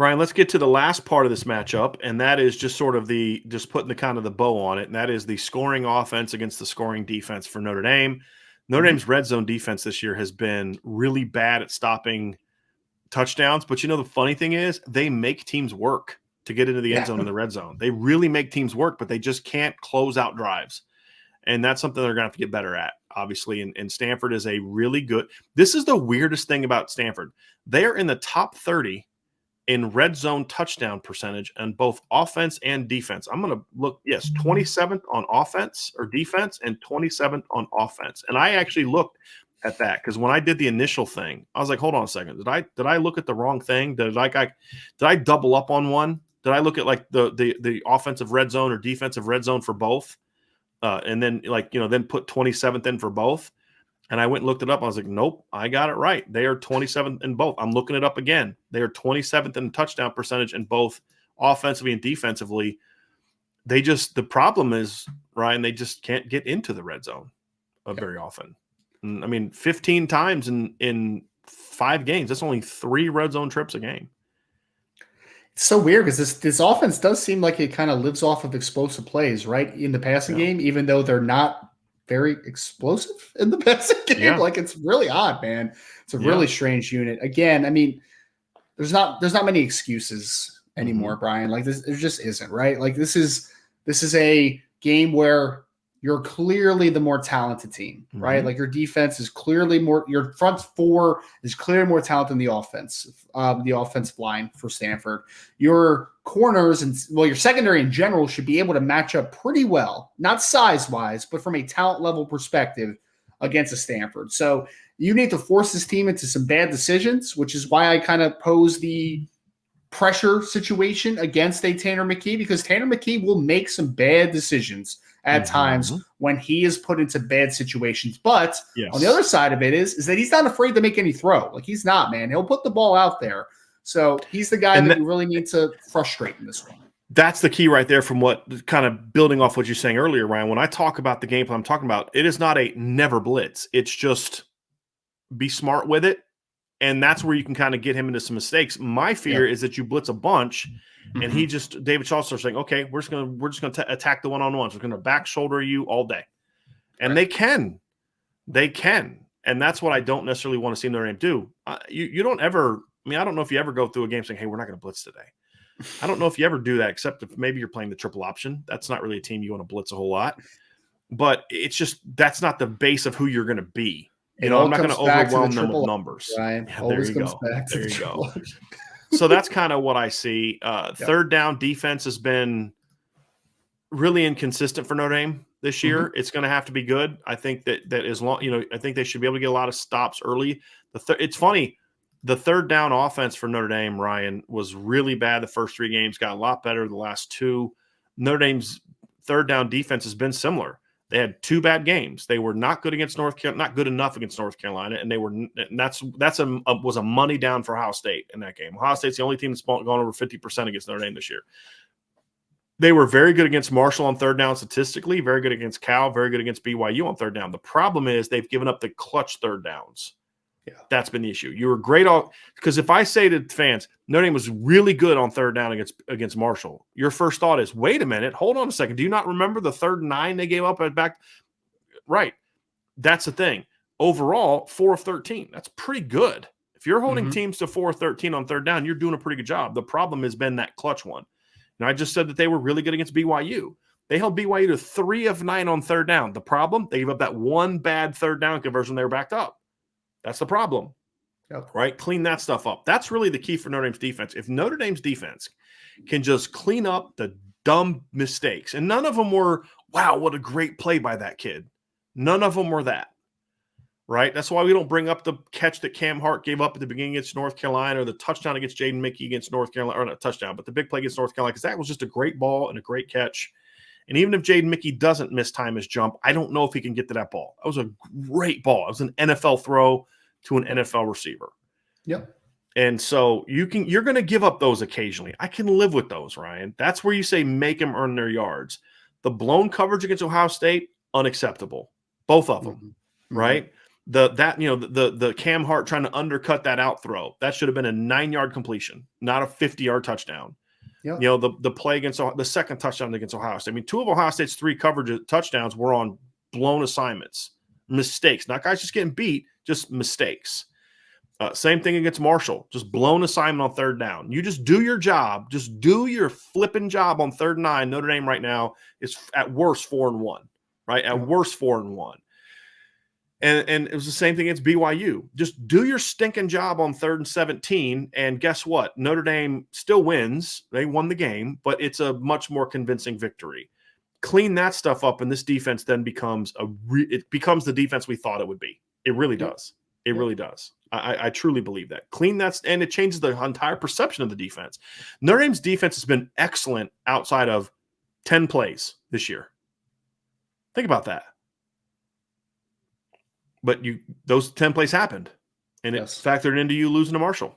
Ryan, let's get to the last part of this matchup, and that is just sort of just putting the kind of the bow on it, and that is the scoring offense against the scoring defense for Notre Dame. Notre Dame's red zone defense this year has been really bad at stopping touchdowns, but the funny thing is they make teams work to get into the end zone in the red zone. They really make teams work, but they just can't close out drives. And that's something they're going to have to get better at, obviously. And Stanford is a really good – this is the weirdest thing about Stanford. They are in the top 30 in red zone touchdown percentage on both offense and defense. I'm going to look, 27th on offense or defense and 27th on offense. And I actually looked at that because when I did the initial thing, I was like, hold on a second. Did I look at the wrong thing? Did I double up on one? Did I look at like the offensive red zone or defensive red zone for both? And then then put 27th in for both. And I went and looked it up. I was like, nope, I got it right. They are 27th in both. I'm looking it up again. They are 27th in touchdown percentage in both offensively and defensively. The problem is, Ryan, they just can't get into the red zone very often. I mean, 15 times in 5 games. That's only 3 red zone trips a game. It's so weird because this offense does seem like it kind of lives off of explosive plays, right? In the passing game, even though they're not very explosive in the passing game. Yeah. Like, it's really odd, man. It's a really strange unit. Again, I mean, there's not many excuses anymore, Brian. Like, there just isn't, right? Like, this is a game where you're clearly the more talented team, right? Like, your defense is clearly your front 4 is clearly more talented than the offensive line for Stanford. Your corners and your secondary in general should be able to match up pretty well, not size-wise, but from a talent level perspective against a Stanford. So you need to force this team into some bad decisions, which is why I kind of pose the pressure situation against a Tanner McKee, because Tanner McKee will make some bad decisions at times when he is put into bad situations. But on the other side of it is that he's not afraid to make any throw. Like, he's not, man. He'll put the ball out there. So he's the guy that you really need to frustrate in this one. That's the key right there from what kind of building off what you're saying earlier, Ryan. When I talk about the game plan I'm talking about, it is not a never blitz. It's just be smart with it. And that's where you can kind of get him into some mistakes. My fear is that you blitz a bunch and David Shaw starts saying, okay, we're just going to attack the one-on-ones. We're going to back shoulder you all day. And they can. And that's what I don't necessarily want to see Notre Dame do. You don't ever, I don't know if you ever go through a game saying, hey, we're not going to blitz today. I don't know if you ever do that, except if maybe you're playing the triple option. That's not really a team you want to blitz a whole lot. But it's just, that's not the base of who you're going to be. I'm not going to overwhelm them with numbers. Right. Yeah, there you go. There you go. So that's kind of what I see. Third down defense has been really inconsistent for Notre Dame this year. It's going to have to be good. I think that as long, I think they should be able to get a lot of stops early. It's funny. The third down offense for Notre Dame, Ryan, was really bad the first 3 games, got a lot better the last 2. Notre Dame's third down defense has been similar. They had 2 bad games. They were not good against North Carolina, not good enough against North Carolina, and was a money down for Ohio State in that game. Ohio State's the only team that's gone over 50% against Notre Dame this year. They were very good against Marshall on third down statistically, very good against Cal, very good against BYU on third down. The problem is they've given up the clutch third downs. Yeah, that's been the issue. You were great because if I say to fans, Notre Dame was really good on third down against Marshall, your first thought is, wait a minute, hold on a second. Do you not remember the 3rd and 9 they gave up at back? Right. That's the thing. Overall, 4 of 13. That's pretty good. If you're holding teams to 4 of 13 on third down, you're doing a pretty good job. The problem has been that clutch one. And I just said that they were really good against BYU. They held BYU to 3 of 9 on third down. The problem, they gave up that one bad third down conversion. They were backed up. That's the problem, right? Clean that stuff up. That's really the key for Notre Dame's defense. If Notre Dame's defense can just clean up the dumb mistakes, and none of them were, wow, what a great play by that kid. None of them were that, right? That's why we don't bring up the catch that Cam Hart gave up at the beginning against North Carolina, or the touchdown against Jaden Mickey against North Carolina, or not touchdown, but the big play against North Carolina, because that was just a great ball and a great catch. And even if Jaden Mickey doesn't mistime his jump, I don't know if he can get to that ball. That was a great ball. It was an NFL throw to an NFL receiver. Yep. And so you're going to give up those occasionally. I can live with those, Ryan. That's where you say make them earn their yards. The blown coverage against Ohio State, unacceptable. Both of them, right? The Cam Hart trying to undercut that out throw, that should have been a 9-yard completion, not a 50-yard touchdown. Yep. The play against the second touchdown against Ohio State. I mean, 2 of Ohio State's 3 coverage touchdowns were on blown assignments, mistakes, not guys just getting beat, just mistakes. Same thing against Marshall, just blown assignment on 3rd down. You just do your job, just do your flipping job on 3rd and 9. Notre Dame right now is at worst 4-1, right? At worst 4-1. And it was the same thing against BYU. Just do your stinking job on 3rd and 17, and guess what? Notre Dame still wins. They won the game, but it's a much more convincing victory. Clean that stuff up, and this defense then becomes it becomes the defense we thought it would be. It really does. It really does. I truly believe that. Clean that, and it changes the entire perception of the defense. Notre Dame's defense has been excellent outside of 10 plays this year. Think about that. But those 10 plays happened, and it factored into you losing to Marshall.